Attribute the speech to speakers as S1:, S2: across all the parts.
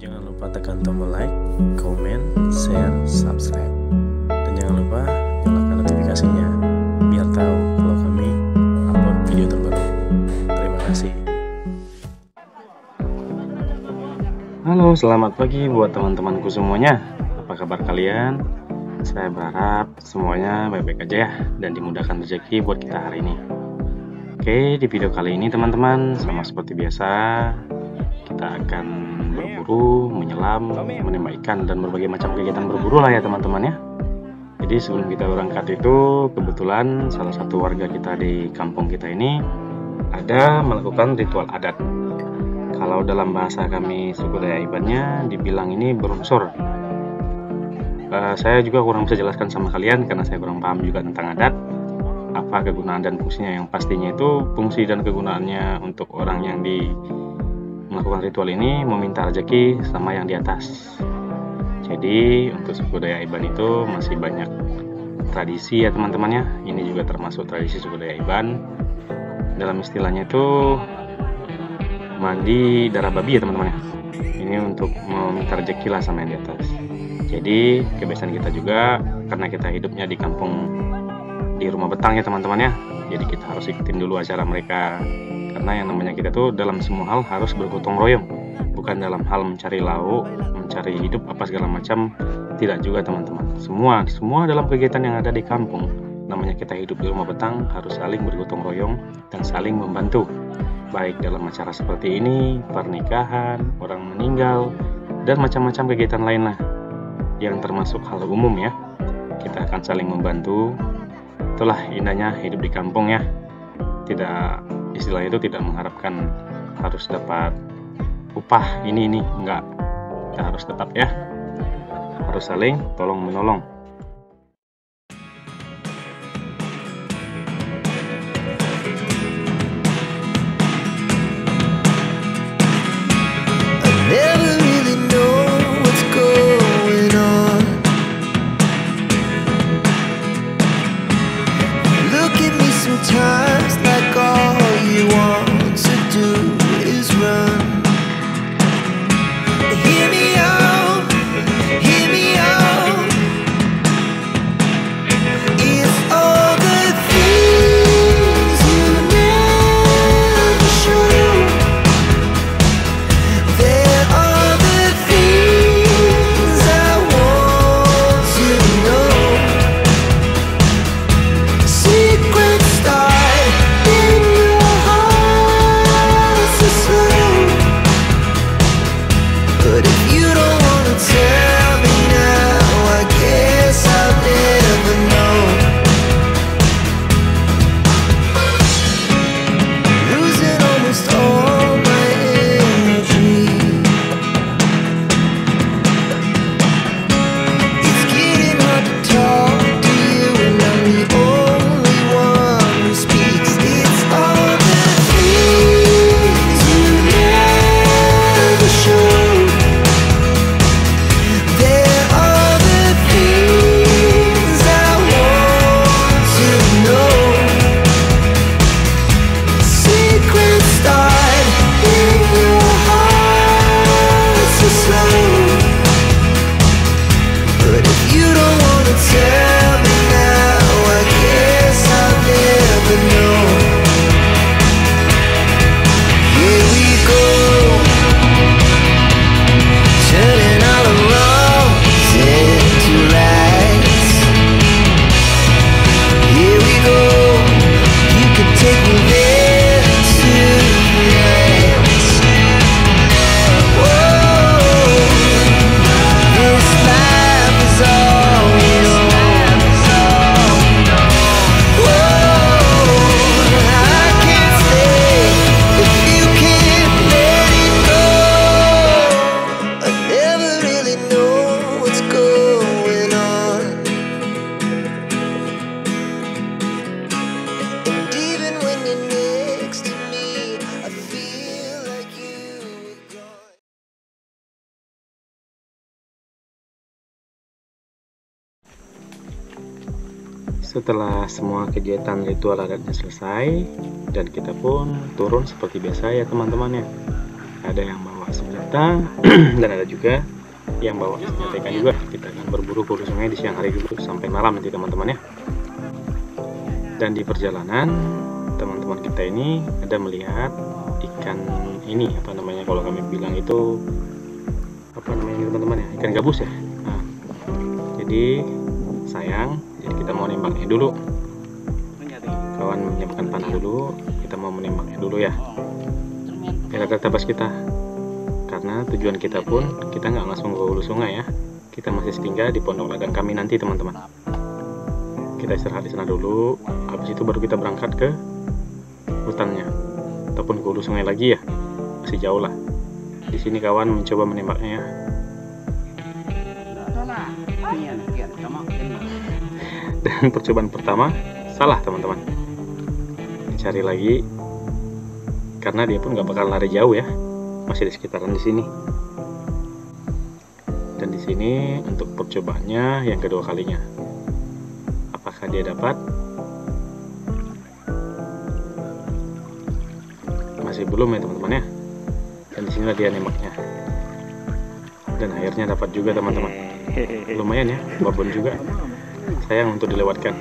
S1: Jangan lupa tekan tombol like, komen, share, subscribe. Dan jangan lupa nyalakan notifikasinya biar tahu kalau kami upload video terbaru. Terima kasih. Halo, selamat pagi buat teman-temanku semuanya. Apa kabar kalian? Saya berharap semuanya baik-baik aja ya dan dimudahkan rezeki buat kita hari ini. Oke, di video kali ini teman-teman, sama seperti biasa, kita akan berburu, menyelam, menembak ikan, dan berbagai macam kegiatan berburu lah ya teman-teman ya. Jadi sebelum kita berangkat itu, kebetulan salah satu warga kita di kampung kita ini ada melakukan ritual adat. Kalau dalam bahasa kami suku Dayak Ibannya dibilang ini berunsur. Saya juga kurang bisa jelaskan sama kalian karena saya kurang paham juga tentang adat, apa kegunaan dan fungsinya. Yang pastinya itu fungsi dan kegunaannya untuk orang yang melakukan ritual ini meminta rezeki sama yang di atas. Jadi untuk suku Dayak Iban itu masih banyak tradisi ya teman-teman ya. Ini juga termasuk tradisi suku Dayak Iban. Dalam istilahnya itu mandi darah babi ya teman-teman ya. Ini untuk meminta rezeki lah sama yang di atas. Jadi kebiasaan kita juga karena kita hidupnya di kampung di rumah betang ya teman-teman ya. Jadi kita harus ikutin dulu acara mereka. Karena yang namanya kita tuh dalam semua hal harus bergotong royong. Bukan dalam hal mencari lauk, mencari hidup apa segala macam. Tidak juga teman-teman. Semua dalam kegiatan yang ada di kampung, namanya kita hidup di rumah betang, harus saling bergotong royong dan saling membantu. Baik dalam acara seperti ini, pernikahan, orang meninggal, dan macam-macam kegiatan lain lah. Yang termasuk hal umum ya. Kita akan saling membantu. Itulah indahnya hidup di kampung ya. Tidak, istilahnya itu tidak mengharapkan harus dapat upah ini enggak. Kita harus tetap ya, harus saling tolong menolong.
S2: Sometimes like all you want to do is run. Hear me out, hear me out. If all the things you never show, there are the things I want to know. Secrets but if you don't wanna tell me now, I guess I'll never know. Losing almost all my energy. It's getting hard to talk to you, and I'm the only one who speaks. It's all the things you never show.
S1: Setelah semua kegiatan ritual adatnya selesai dan kita pun turun seperti biasa ya teman-teman ya. Ada yang bawa senjata kita dan ada juga yang bawa senjata ikan juga. Kita akan berburu ke hulu sungai di siang hari dulu sampai malam nanti teman-teman ya. Dan di perjalanan teman-teman kita ini ada melihat ikan ini, apa namanya kalau kami bilang itu apa namanya teman-teman ya, ikan gabus ya. Nah, jadi sayang, jadi kita mau nembaknya dulu. Kawan menyiapkan panah dulu, kita mau menembaknya dulu ya. Biar ada tabas kita. Karena tujuan kita pun kita nggak langsung ke hulu sungai ya. Kita masih singgah di pondok ladang kami nanti teman-teman. Kita istirahat di sana dulu, habis itu baru kita berangkat ke hutannya ataupun ke hulu sungai lagi ya. Masih jauh lah. Di sini kawan mencoba menembaknya ya. Dan percobaan pertama salah teman-teman. Dicari lagi karena dia pun nggak bakal lari jauh ya, masih di sekitaran di sini. Dan di sini untuk percobaannya yang kedua kalinya, apakah dia dapat? Masih belum ya teman-teman ya. Dan di sinilah dia nembaknya. Dan akhirnya dapat juga teman-teman. Lumayan ya, babon juga. Sayang untuk dilewatkan.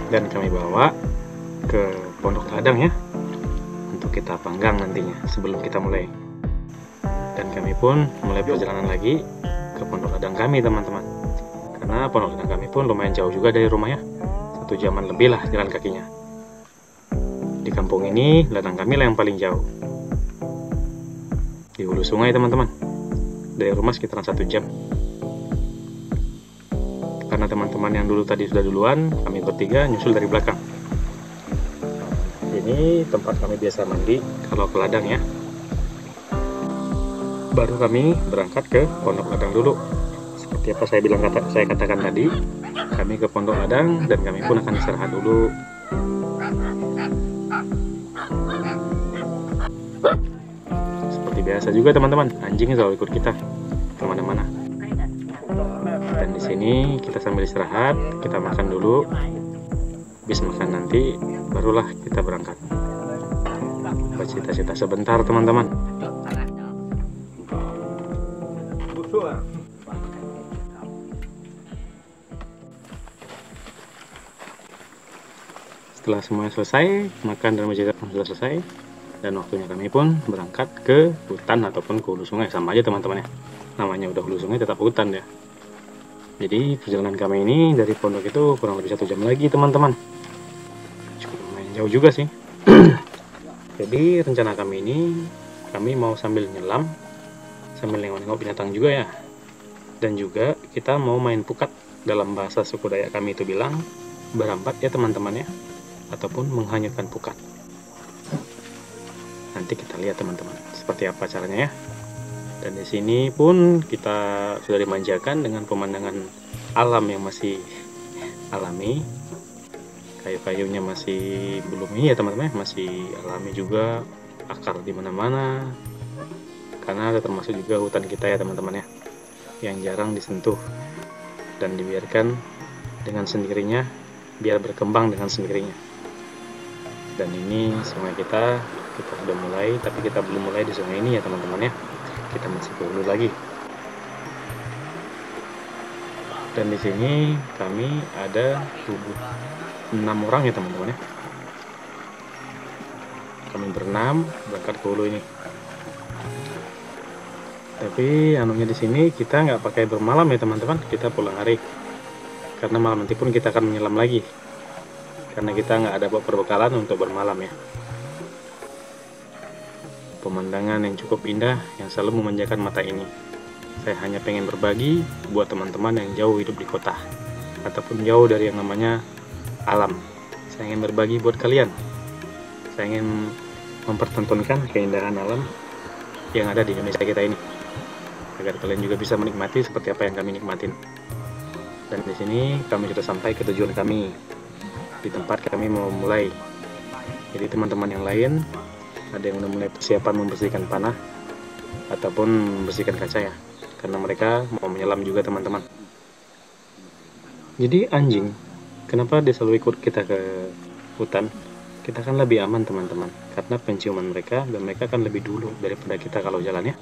S1: Dan kami bawa ke pondok ladang ya, untuk kita panggang nantinya sebelum kita mulai. Dan kami pun mulai perjalanan lagi ke pondok ladang kami teman-teman. Karena pondok ladang kami pun lumayan jauh juga dari rumah ya, 1 jaman lebih lah jalan kakinya. Di kampung ini ladang kami lah yang paling jauh, di hulu sungai teman-teman. Dari rumah sekitaran 1 jam. Karena teman-teman yang dulu tadi sudah duluan, kami bertiga nyusul dari belakang. Ini tempat kami biasa mandi kalau ke ladang ya. Baru kami berangkat ke pondok ladang dulu. Seperti apa saya katakan tadi, kami ke pondok ladang dan kami pun akan istirahat dulu. Seperti biasa juga teman-teman, anjing selalu ikut kita kemana-mana. Dan di sini kita sambil istirahat, kita makan dulu. Habis makan nanti barulah kita berangkat. Bercita-cita sebentar teman-teman. Setelah semuanya selesai, makan dan bercita sudah selesai, dan waktunya kami pun berangkat ke hutan ataupun ke hulu sungai. Sama aja teman-teman ya, namanya udah hulu sungai tetap hutan ya. Jadi perjalanan kami ini dari pondok itu kurang lebih 1 jam lagi teman-teman. Cukup lumayan jauh juga sih. Jadi rencana kami ini, kami mau sambil nyelam, sambil nengok-nengok binatang juga ya. Dan juga kita mau main pukat, dalam bahasa suku Dayak kami itu bilang berambat ya teman-teman ya, ataupun menghanyutkan pukat. Nanti kita lihat teman-teman seperti apa caranya ya. Dan di sini pun kita sudah dimanjakan dengan pemandangan alam yang masih alami. Kayu-kayunya masih belum ini ya teman-teman, masih alami juga, akar di mana-mana. Karena ada termasuk juga hutan kita ya teman-teman ya, yang jarang disentuh dan dibiarkan dengan sendirinya biar berkembang dengan sendirinya. Dan ini sungai kita sudah mulai, tapi kita belum mulai di sungai ini ya teman-teman ya. Kita masih ke hulu lagi. Dan di sini kami ada 6 orang ya teman-teman ya. Kami berenam berangkat ke hulu ini. Tapi anunya di sini kita nggak pakai bermalam ya teman-teman. Kita pulang hari. Karena malam nanti pun kita akan menyelam lagi. Karena kita nggak ada perbekalan untuk bermalam ya. Pemandangan yang cukup indah yang selalu memanjakan mata ini. Saya hanya pengen berbagi buat teman-teman yang jauh hidup di kota ataupun jauh dari yang namanya alam. Saya ingin berbagi buat kalian. Saya ingin mempertontonkan keindahan alam yang ada di Indonesia kita ini, agar kalian juga bisa menikmati seperti apa yang kami nikmatin. Dan di sini kami sudah sampai ke tujuan kami, di tempat kami mau mulai. Jadi teman-teman yang lain ada yang udah mulai persiapan membersihkan panah ataupun membersihkan kaca ya, karena mereka mau menyelam juga teman-teman. Jadi anjing, kenapa dia selalu ikut kita ke hutan? kita kan lebih aman teman-teman, karena penciuman mereka dan mereka kan lebih dulu daripada kita kalau jalan ya.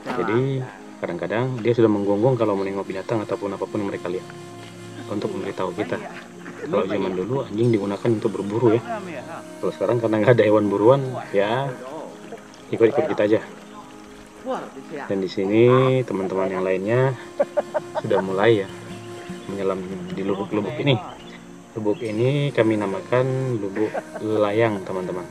S1: Jadi kadang-kadang dia sudah menggonggong kalau menengok binatang ataupun apapun yang mereka lihat untuk memberitahu kita. Kalau zaman dulu anjing digunakan untuk berburu ya. Kalau sekarang karena nggak ada hewan buruan ya ikut-ikut kita aja. Dan di sini teman-teman yang lainnya sudah mulai ya menyelam di lubuk-lubuk ini. Lubuk ini kami namakan lubuk layang teman-teman.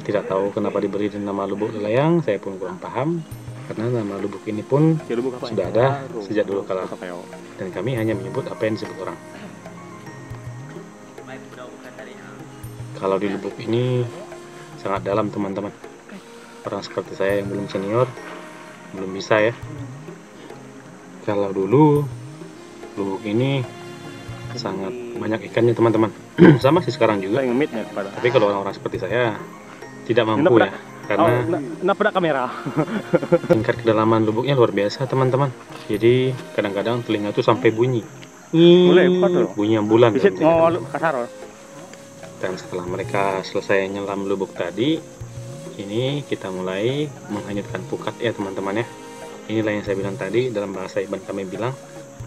S1: Tidak tahu kenapa diberi nama lubuk layang, saya pun kurang paham. Karena nama lubuk ini pun sudah ada sejak dulu kala. Dan kami hanya menyebut apa yang disebut orang. Kalau di lubuk ini sangat dalam teman-teman. Orang seperti saya yang belum senior belum bisa ya. Kalau dulu lubuk ini sangat banyak ikannya teman-teman. Sama sih sekarang juga. Tapi kalau orang-orang seperti saya tidak mampu ya, karena
S3: kamera.
S1: tingkat kedalaman lubuknya luar biasa teman-teman. Jadi kadang-kadang telinga itu sampai bunyi. Bunyi ambulan. Dan setelah mereka selesai nyelam lubuk tadi, ini kita mulai menghanyutkan pukat ya teman-teman ya. Inilah yang saya bilang tadi, dalam bahasa Iban kami bilang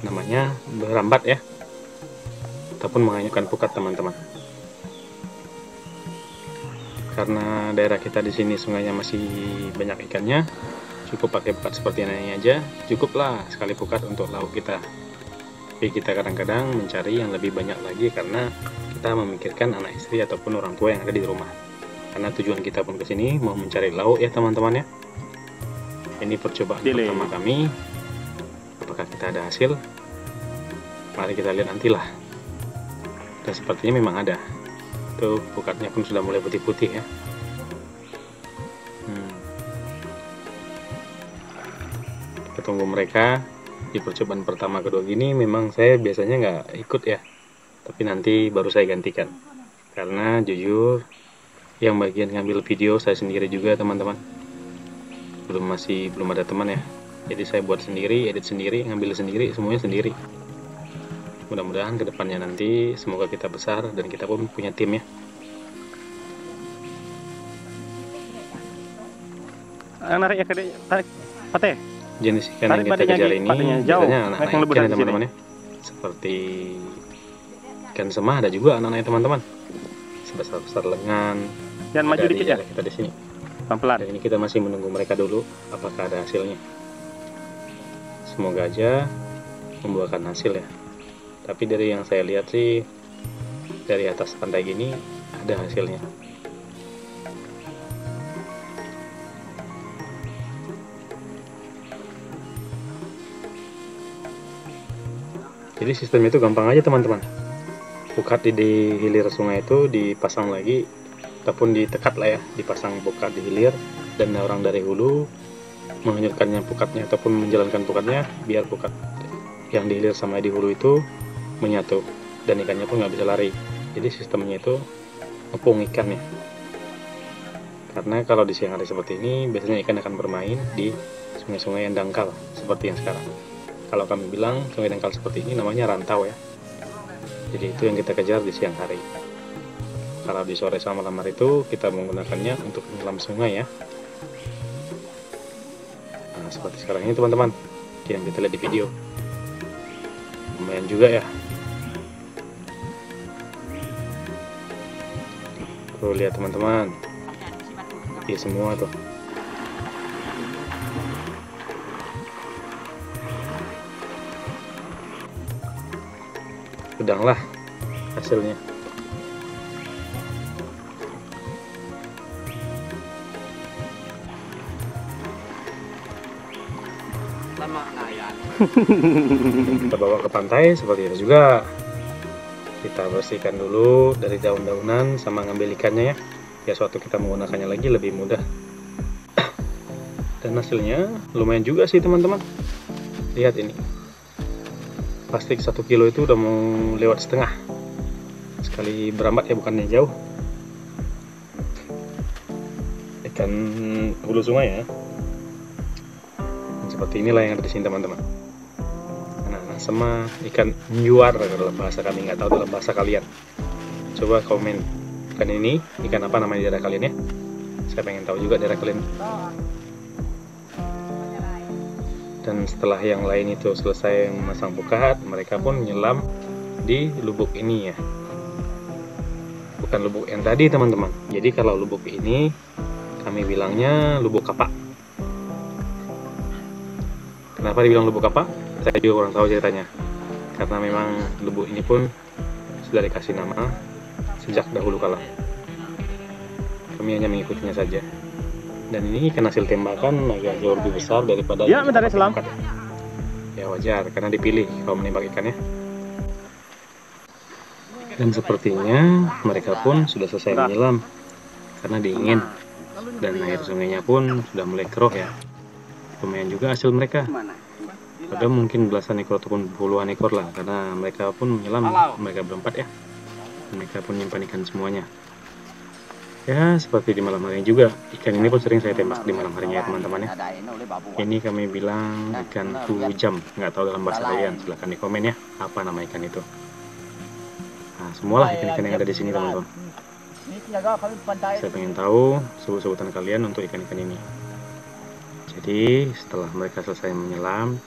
S1: namanya berambat ya, ataupun menghanyutkan pukat teman-teman. Karena daerah kita di sini sungainya masih banyak ikannya, cukup pakai pukat seperti ini aja, cukuplah sekali pukat untuk lauk kita. Tapi kita kadang-kadang mencari yang lebih banyak lagi karena kita memikirkan anak istri ataupun orang tua yang ada di rumah. Karena tujuan kita pun ke sini mau mencari lauk ya teman-teman ya. Ini percobaan pertama kami. Apakah kita ada hasil? Mari kita lihat nantilah. Dan sepertinya memang ada. Tuh pukatnya pun sudah mulai putih-putih ya. Kita tunggu mereka. Di percobaan pertama kedua gini memang saya biasanya nggak ikut ya. Tapi nanti baru saya gantikan. Karena jujur yang bagian ngambil video saya sendiri juga teman-teman. Belum ada teman ya. Jadi saya buat sendiri, edit sendiri, ngambil sendiri, semuanya sendiri. Mudah-mudahan kedepannya nanti semoga kita besar dan kita pun punya tim ya.
S3: Narik ya ke tarik pate.
S1: Jenis ikan yang kita kejar ini biasanya anak-anak ikan ya teman-teman ya. Seperti ikan semah ada juga anak-anak teman-teman. Sebesar-besar lengan.
S3: Jangan maju dikit ya.
S1: Kita di sini.
S3: Pelan-pelan.
S1: Dan ini kita masih menunggu mereka dulu apakah ada hasilnya. Semoga aja membuahkan hasil ya. Tapi dari yang saya lihat sih dari atas pantai gini ada hasilnya. Jadi sistemnya itu gampang aja teman-teman. Pukat di hilir sungai itu dipasang lagi ataupun ditekat lah ya, dipasang pukat di hilir dan orang dari hulu menghanyutkannya pukatnya ataupun menjalankan pukatnya biar pukat yang di hilir sama di hulu itu menyatu dan ikannya pun nggak bisa lari. Jadi sistemnya itu ngepung ikannya. Karena kalau di siang hari seperti ini biasanya ikan akan bermain di sungai-sungai yang dangkal seperti yang sekarang. Kalau kami bilang sungai dangkal seperti ini namanya rantau ya. Jadi itu yang kita kejar di siang hari. Kalau di sore sama malam hari itu kita menggunakannya untuk menyelam sungai ya. Nah seperti sekarang ini teman-teman yang kita lihat di video. Lumayan juga ya. Tuh lihat teman-teman. Iya semua tuh. Udanglah hasilnya. Kita bawa ke pantai seperti itu juga. Kita bersihkan dulu dari daun-daunan sama ngambil ikannya ya. Ya suatu kita menggunakannya lagi lebih mudah. Dan hasilnya lumayan juga sih teman-teman. Lihat ini. Plastik 1 kilo itu udah mau lewat setengah. Sekali berambat ya, bukannya jauh. Ikan hulu sungai ya. Seperti inilah yang ada di sini teman-teman. Nah, sama ikan nyuar dalam bahasa kami, nggak tahu dalam bahasa kalian. coba komen ikan ini ikan apa namanya di daerah kalian ya. Saya pengen tahu juga daerah kalian. Dan setelah yang lain itu selesai memasang pukat, mereka pun menyelam di lubuk ini ya. Bukan lubuk yang tadi teman-teman. Jadi kalau lubuk ini kami bilangnya lubuk kapak. Kenapa dibilang lubuk kapak? Saya juga kurang tahu ceritanya. Karena memang lubuk ini pun sudah dikasih nama sejak dahulu kala. Kami hanya mengikutinya saja. Dan ini ikan hasil tembakan agak jauh lebih besar daripada
S3: Ya, bentar ya, Selam.
S1: Ya wajar, karena dipilih kalau menembak ikannya. Dan sepertinya mereka pun sudah selesai menyelam karena dingin. Dan air sungainya pun sudah mulai keruh ya. Lumayan juga hasil mereka. Ada mungkin belasan ekor ataupun puluhan ekor lah, karena mereka pun menyelam, mereka berempat ya. Mereka pun nyimpan ikan semuanya. Ya, seperti di malam hari juga. Ikan ini pun sering saya tembak di malam harinya ya teman-teman ya. Ini kami bilang ikan tujam. Nggak tahu dalam bahasa kalian, silahkan di komen ya. Apa nama ikan itu? Nah, semualah ikan-ikan yang ada di sini teman-teman. Saya pengen tahu sebut-sebutan kalian untuk ikan-ikan ini. Jadi setelah mereka selesai menyelam,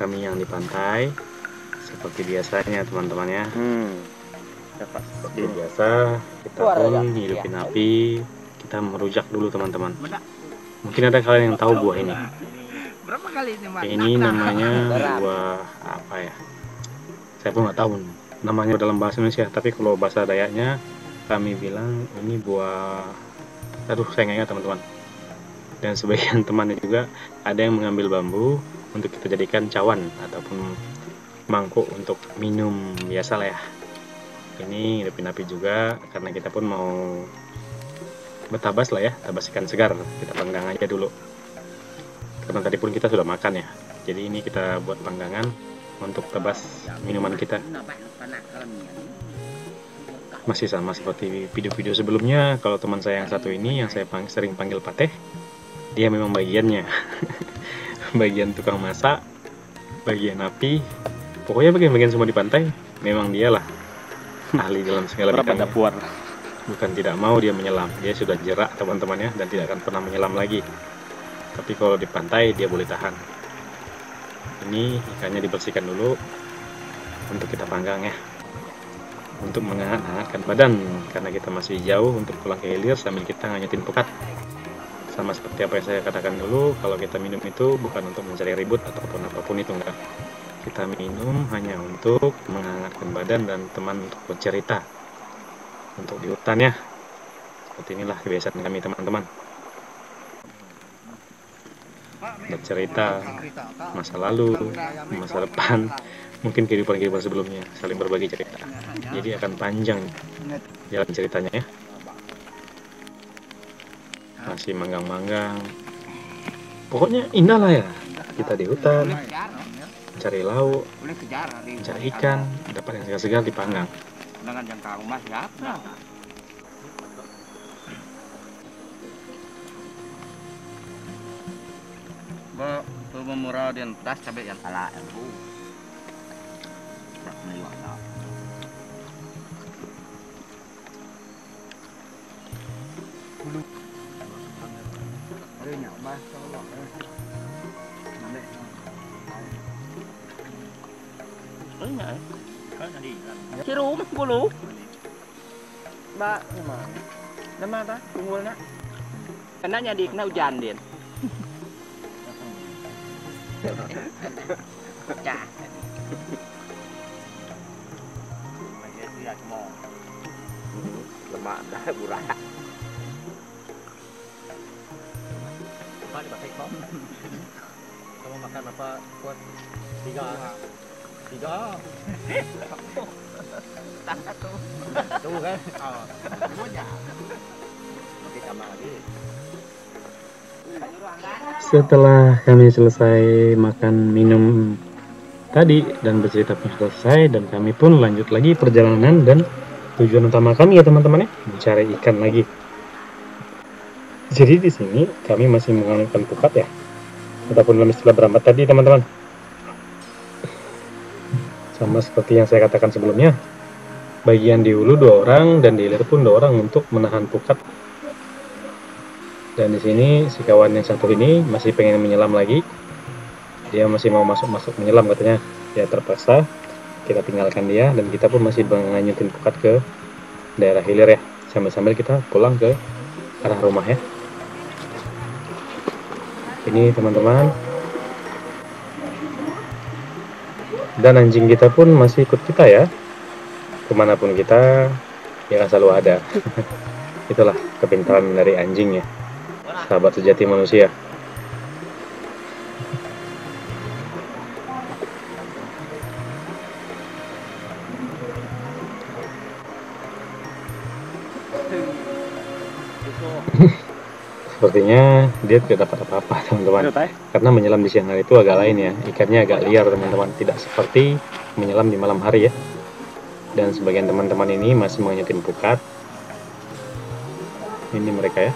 S1: kami yang di pantai seperti biasanya teman-teman ya. Seperti biasa kita pun hidupin api, kita merujak dulu teman-teman. Mungkin ada kalian yang tahu buah ini. Ini namanya buah apa ya? Saya pun nggak tahu namanya dalam bahasa Indonesia, tapi kalau bahasa Dayaknya kami bilang ini buah, aduh saya nggak ingat teman-teman. Dan sebagian temannya juga ada yang mengambil bambu untuk kita jadikan cawan ataupun mangkuk untuk minum biasa lah ya. Ini hidupin api juga karena kita pun mau bertabas lah ya, tabas ikan segar, kita panggang aja dulu karena tadi pun kita sudah makan ya. Jadi ini kita buat panggangan untuk tabas minuman kita. Masih sama seperti video-video sebelumnya. Kalau teman saya yang satu ini yang saya sering panggil Pateh, dia memang bagiannya bagian tukang masak, bagian api, pokoknya bagian-bagian semua di pantai memang dialah ahli dalam segala bidangnya. Bukan tidak mau dia menyelam, dia sudah jerak teman-temannya dan tidak akan pernah menyelam lagi. Tapi kalau di pantai dia boleh tahan. Ini ikannya dibersihkan dulu untuk kita panggang ya, untuk menghangatkan badan karena kita masih jauh untuk pulang ke hilir sambil kita ngangetin pukat. Sama seperti apa yang saya katakan dulu, kalau kita minum itu bukan untuk mencari ribut ataupun apapun itu, enggak. Kita minum hanya untuk menghangatkan badan dan teman untuk bercerita. Untuk di hutan ya. Seperti inilah kebiasaan kami teman-teman. Bercerita masa lalu, masa depan, mungkin kehidupan-kehidupan sebelumnya, saling berbagi cerita. Jadi akan panjang jalan ceritanya ya. Masih manggang-manggang. Pokoknya indah lah ya. Kita di hutan, cari lauk, cari ikan, dapat yang segar-segar dipanggang.
S4: Dengan jangka rumah siapa? Bo memurah dan tas cabai yang kalah aku. Tak melihat tak. Bulu. Ada nyak bah kalau nanti. Oh nyak. Kan tadi. Cirum bulu. Ba mana? Nama ta? Tunggulnya. Kenanya di kena hujan dia. Cah. Lemak dah burah. Apa dipakai kok? Kamu makan apa? Kuat 3. Tak satu. Tuh kan? Oh. Semuanya. Oke, tambah lagi.
S1: Setelah kami selesai makan minum tadi dan bercerita pun selesai, dan kami pun lanjut lagi perjalanan dan tujuan utama kami ya teman-teman ya, mencari ikan lagi. Jadi di sini kami masih menggunakan pukat ya, ataupun dalam istilah berambat tadi teman-teman. Sama seperti yang saya katakan sebelumnya, bagian di hulu 2 orang dan di hilir pun 2 orang untuk menahan pukat. Dan di sini si kawan yang satu ini masih pengen menyelam lagi. Dia masih mau masuk menyelam katanya. Ya terpaksa kita tinggalkan dia dan kita pun masih menganyutin pukat ke daerah hilir ya. Sambil-sambil kita pulang ke arah rumah ya. Ini teman-teman. Dan anjing kita pun masih ikut kita ya. Kemanapun kita, dia selalu ada. Itulah kepintaran dari anjing ya. Sahabat sejati manusia. Sepertinya dia tidak dapat apa-apa teman-teman, karena menyelam di siang hari itu agak lain ya, ikannya agak liar teman-teman, tidak seperti menyelam di malam hari ya. Dan sebagian teman-teman ini masih menganyutin pukat. Ini mereka ya.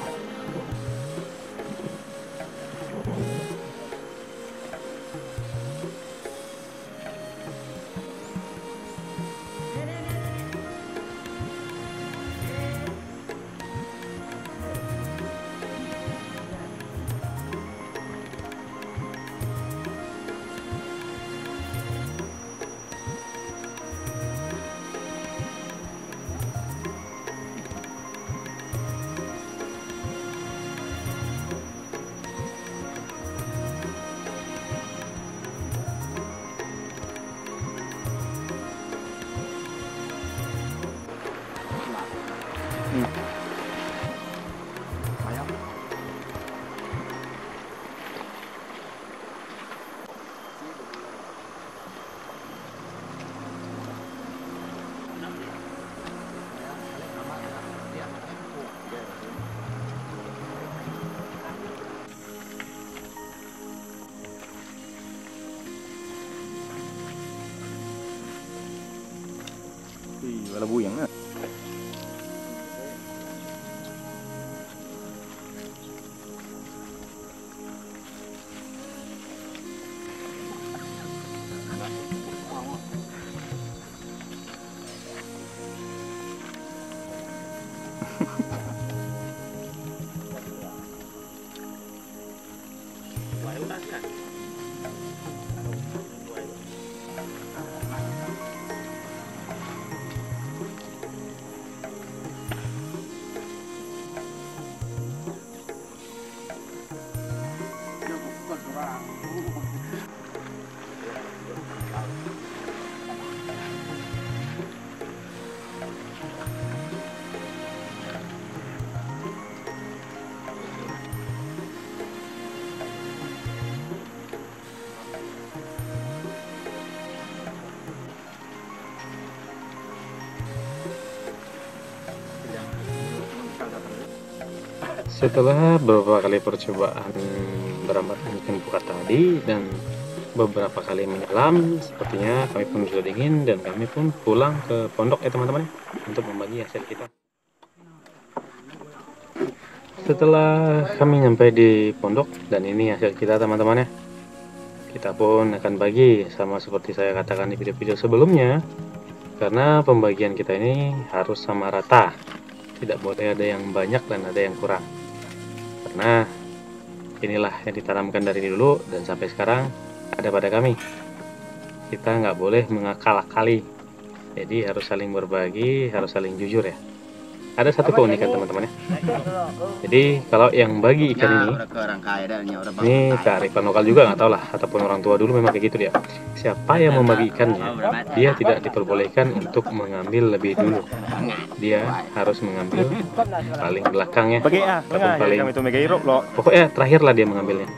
S3: Wala buyang na.
S1: Setelah beberapa kali percobaan berambat ikan pukat tadi dan beberapa kali menyelam, sepertinya kami pun sudah dingin dan kami pun pulang ke pondok ya teman-teman, untuk membagi hasil kita. Setelah kami sampai di pondok dan ini hasil kita teman-teman ya, kita pun akan bagi sama seperti saya katakan di video-video sebelumnya, karena pembagian kita ini harus sama rata, tidak boleh ada yang banyak dan ada yang kurang. Karena inilah yang ditanamkan dari dulu dan sampai sekarang ada pada kami. Kita nggak boleh mengakal-akali, jadi harus saling berbagi, harus saling jujur ya. Ada satu keunikan teman-teman ya. Jadi kalau yang bagi ikan ini kearifan lokal juga nggak tahu lah, ataupun orang tua dulu memang kayak gitu dia. Siapa yang membagi ikannya, dia tidak diperbolehkan untuk mengambil lebih dulu. Dia harus mengambil paling belakangnya, ataupun paling pokoknya terakhir lah dia mengambilnya.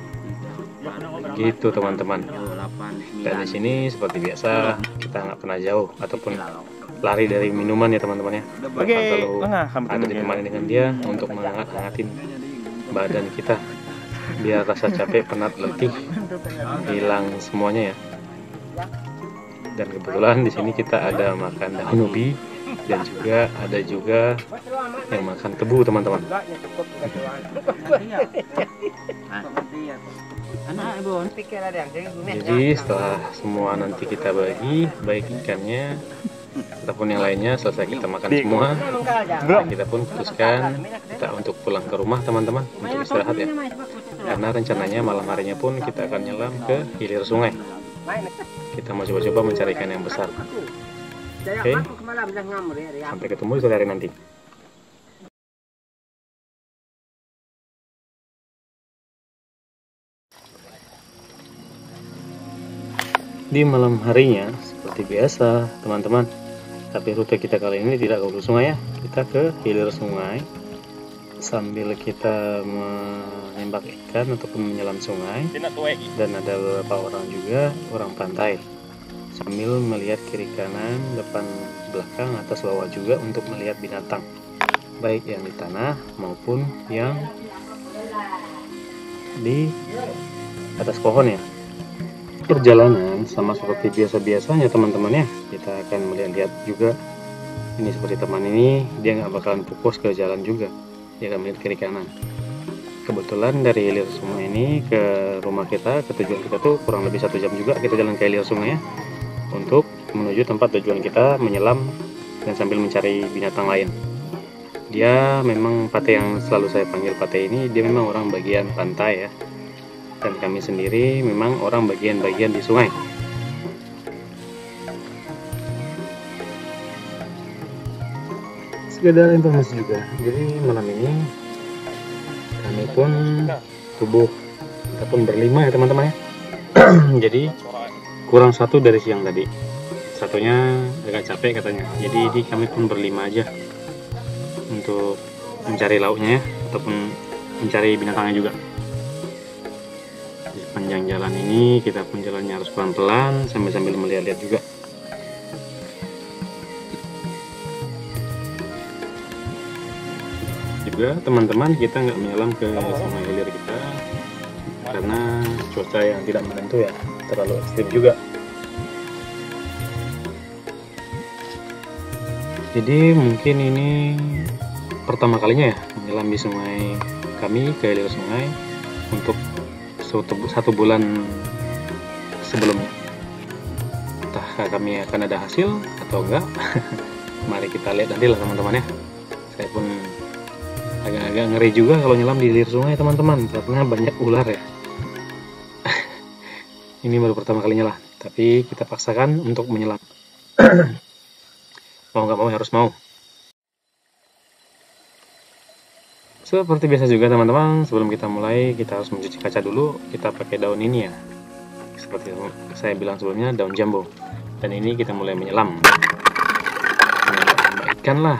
S1: Gitu teman-teman. Dan di sini seperti biasa kita nggak pernah jauh ataupun lari dari minuman ya teman-teman ya. Selalu ada ditemani dengan dia untuk menghangat-hangatin badan kita biar rasa capek, penat, letih hilang semuanya ya. Dan kebetulan di sini kita ada makan daun ubi dan juga ada yang makan tebu teman-teman. Jadi setelah semua nanti kita bagi baik ikannya ataupun yang lainnya selesai kita makan semua, dan kita pun putuskan kita untuk pulang ke rumah teman-teman untuk istirahat ya. Karena rencananya malam harinya pun kita akan nyelam ke hilir sungai. Kita mau coba-coba mencari ikan yang besar. Oke, sampai ketemu di sore hari nanti. Di malam harinya seperti biasa teman-teman, tapi rute kita kali ini tidak ke hulu sungai ya, kita ke hilir sungai sambil kita menembak ikan ataupun menyelam sungai, dan ada beberapa orang juga, orang pantai, sambil melihat kiri kanan, depan belakang, atas bawah juga untuk melihat binatang, baik yang di tanah maupun yang di atas pohon ya. Perjalanan sama seperti biasa-biasanya teman-teman ya, kita akan melihat juga ini seperti teman ini, dia nggak bakalan fokus ke jalan juga, dia akan melihat kiri kanan. Kebetulan dari hilir sungai ini ke rumah kita, ke tujuan kita tuh kurang lebih 1 jam juga kita jalan ke hilir sungai ya, untuk menuju tempat tujuan kita menyelam dan sambil mencari binatang lain. Dia memang Pate yang selalu saya panggil Pate ini, dia memang orang bagian pantai ya, dan kami sendiri memang orang bagian-bagian di sungai. Sekedar informasi juga, jadi malam ini kami pun tubuh kita pun berlima ya teman-teman ya. Jadi kurang 1 dari siang tadi, satunya agak capek katanya, jadi kami pun berlima aja untuk mencari lauknya ya, ataupun mencari binatangnya juga. Panjang jalan ini kita pun jalannya harus pelan-pelan sambil melihat-lihat juga. Juga teman-teman, kita nggak menyelam ke sungai hilir kita karena cuaca yang tidak menentu ya, terlalu ekstrim juga. Jadi mungkin ini pertama kalinya ya menyelam di sungai kami, ke hilir sungai, untuk 1 bulan sebelumnya. Entah kami akan ada hasil atau enggak. Mari kita lihat nanti lah teman-teman ya. Saya pun agak-agak ngeri juga kalau nyelam di hilir sungai teman-teman, karena banyak ular ya. Ini baru pertama kalinya lah, tapi kita paksakan untuk menyelam. Mau nggak mau harus mau. Seperti biasa juga teman-teman, sebelum kita mulai kita harus mencuci kaca dulu. Kita pakai daun ini ya, seperti saya bilang sebelumnya, daun jambu. Dan ini kita mulai menyelam ikan lah,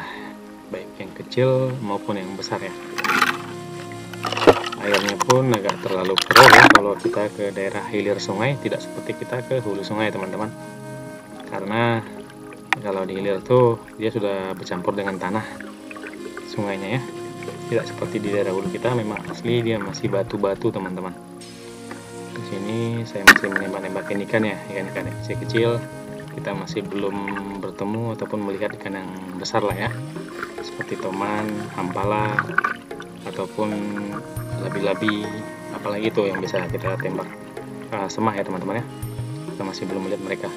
S1: baik yang kecil maupun yang besar ya. Airnya pun agak terlalu keruh ya kalau kita ke daerah hilir sungai, tidak seperti kita ke hulu sungai teman-teman. Karena kalau di hilir tuh dia sudah bercampur dengan tanah sungainya ya. Tidak seperti di daerah hulu kita, memang asli dia masih batu-batu teman-teman. Di sini saya masih menembak-nembakin ikan ya, ikan-ikan kecil-kecil. Kita masih belum bertemu ataupun melihat ikan yang besar lah ya, seperti toman, hampala, ataupun labi-labi, apalagi itu yang bisa kita tembak. Semah ya teman-teman ya, kita masih belum melihat mereka.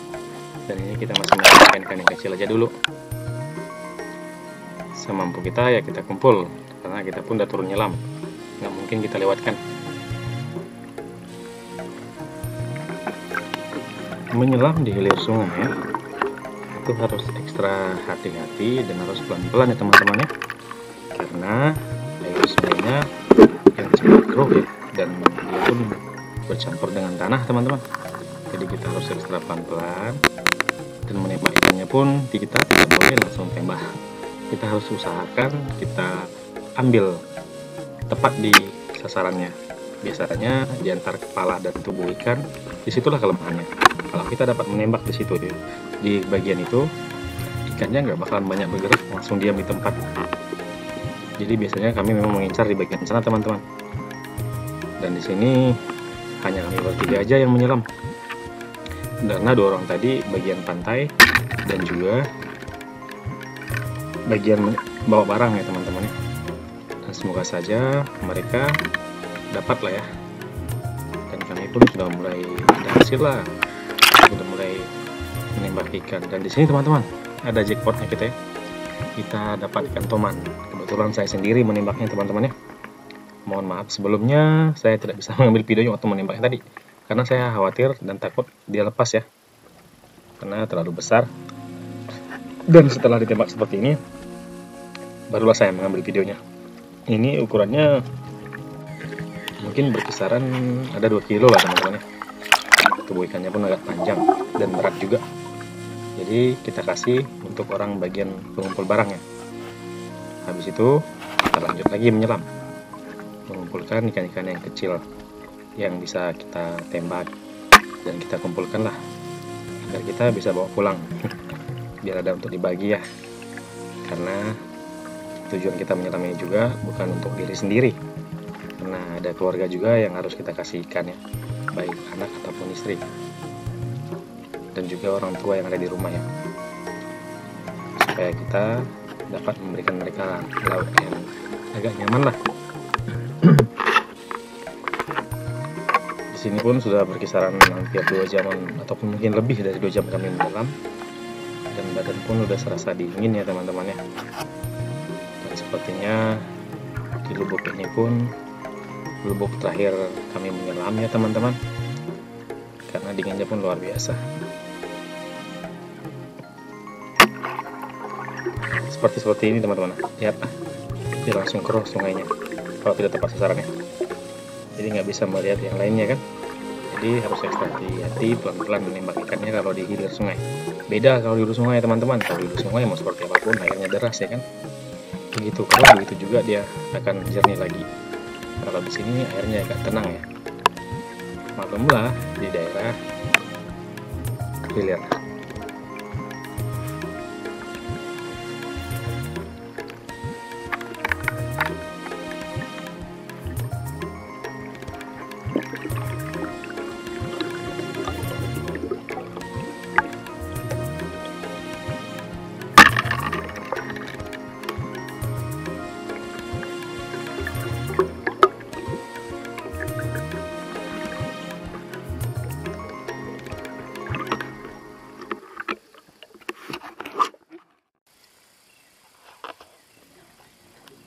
S1: Dan ini kita masih melihat ikan-ikan yang kecil aja dulu. Semampu kita ya kita kumpul, karena kita pun udah turun nyelam, nggak mungkin kita lewatkan. Menyelam di hilir sungai ya, itu harus ekstra hati-hati dan harus pelan-pelan ya teman-teman ya, karena air sungainya yang cukup keruh ya, dan dia pun bercampur dengan tanah teman-teman. Jadi kita harus ekstra pelan-pelan, dan menembak ikannya pun kita tidak boleh langsung tembak. Kita harus usahakan kita ambil tepat di sasarannya. Biasanya di antara kepala dan tubuh ikan, disitulah kelemahannya. Kalau kita dapat menembak di situ, di bagian itu, ikannya nggak bakalan banyak bergerak, langsung diam di tempat. Jadi biasanya kami memang mengincar di bagian sana teman-teman. Dan di sini hanya kami bertiga aja yang menyelam, karena 2 orang tadi bagian pantai dan juga bagian bawa barang ya teman-teman ya. Dan semoga saja mereka dapat lah ya, dan kami pun sudah mulai ada hasil lah, sudah mulai menembak ikan. Dan di sini teman-teman ada jackpotnya kita ya. Kita dapat ikan toman. Kebetulan saya sendiri menembaknya teman-teman ya. Mohon maaf sebelumnya saya tidak bisa mengambil videonya waktu menembaknya tadi, karena saya khawatir dan takut dia lepas ya, karena terlalu besar. Dan setelah ditembak seperti ini, barulah saya mengambil videonya. Ini ukurannya mungkin berkisaran ada 2 kilo lah teman-teman ya. Tubuh ikannya pun agak panjang dan berat juga. Jadi kita kasih untuk orang bagian pengumpul barangnya. Habis itu kita lanjut lagi menyelam, mengumpulkan ikan-ikan yang kecil yang bisa kita tembak dan kita kumpulkanlah agar kita bisa bawa pulang biar ada untuk dibagi ya, karena tujuan kita menyelam ini juga bukan untuk diri sendiri, karena ada keluarga juga yang harus kita kasih ikan ya, baik anak ataupun istri dan juga orang tua yang ada di rumah ya, supaya kita dapat memberikan mereka lauk yang agak nyaman lah. Di sini pun sudah berkisaran hampir 2 jaman ataupun mungkin lebih dari 2 jam kami menyelam, dan badan pun udah serasa dingin ya teman-teman ya. Dan sepertinya di lubuk ini pun lubuk terakhir kami menyelam ya teman-teman, karena dinginnya pun luar biasa. Seperti ini teman-teman, lihat dia langsung keruh sungainya kalau tidak tepat sasarannya, jadi nggak bisa melihat yang lainnya kan. Jadi harus ekstra hati-hati, pelan-pelan menembak ikannya kalau di hilir sungai. Beda kalau di hulu sungai teman-teman. Kalau di hulu sungai mau seperti apapun airnya deras ya kan, begitu kalau begitu juga dia akan jernih lagi. Kalau di sini airnya agak tenang ya, maklumlah di daerah hilir.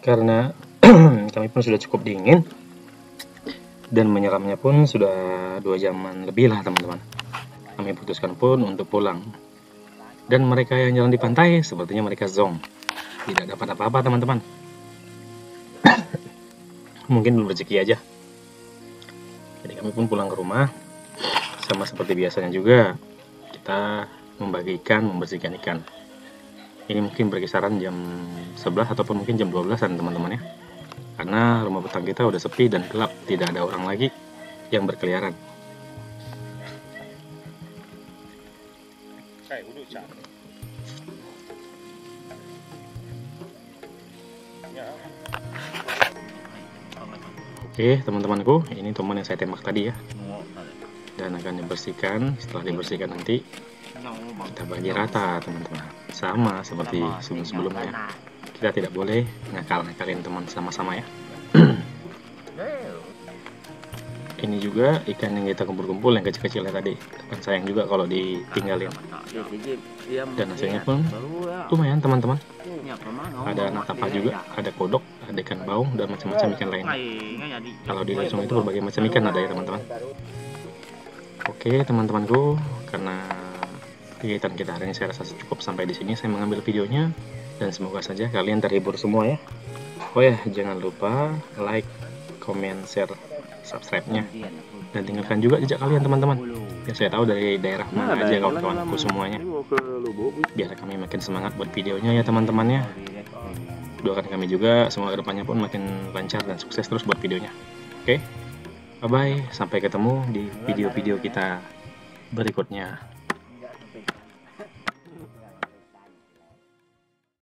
S1: Karena kami pun sudah cukup dingin dan menyelamnya pun sudah 2 jaman lebih lah teman-teman, kami putuskan pun untuk pulang. Dan mereka yang jalan di pantai sepertinya mereka zong, tidak dapat apa-apa teman-teman. Mungkin belum rezeki aja. Jadi kami pun pulang ke rumah. Sama seperti biasanya juga, kita membagi ikan, membersihkan ikan. Ini mungkin berkisaran jam 11 ataupun mungkin jam 12-an teman-teman ya, karena rumah betang kita udah sepi dan gelap, tidak ada orang lagi yang berkeliaran. Oke teman-temanku, ini teman yang saya tembak tadi ya, dan akan dibersihkan. Setelah dibersihkan nanti kita bagi rata teman-teman, sama seperti sebelum-sebelumnya. Kita tidak boleh ngakal-ngakalin teman sama-sama ya. Ini juga ikan yang kita kumpul-kumpul yang kecil-kecilnya tadi, kan sayang juga kalau ditinggalin. Dan hasilnya pun lumayan teman-teman. Ada anak tapa juga, ada kodok, ada ikan baung, dan macam-macam ikan lain. Kalau di langsung itu berbagai macam ikan ada ya teman-teman. Oke teman-temanku, karena kegiatan kita hari ini saya rasa cukup sampai di sini. Saya mengambil videonya dan semoga saja kalian terhibur semua ya. Oh ya, jangan lupa like, comment, share, subscribe-nya, dan tinggalkan juga jejak kalian teman-teman, biar saya tahu dari daerah mana aja kawan-kawanku semuanya, biar kami makin semangat buat videonya ya teman-teman ya. Doakan kami juga semoga kedepannya pun makin lancar dan sukses terus buat videonya. Oke, bye bye, sampai ketemu di video-video kita berikutnya.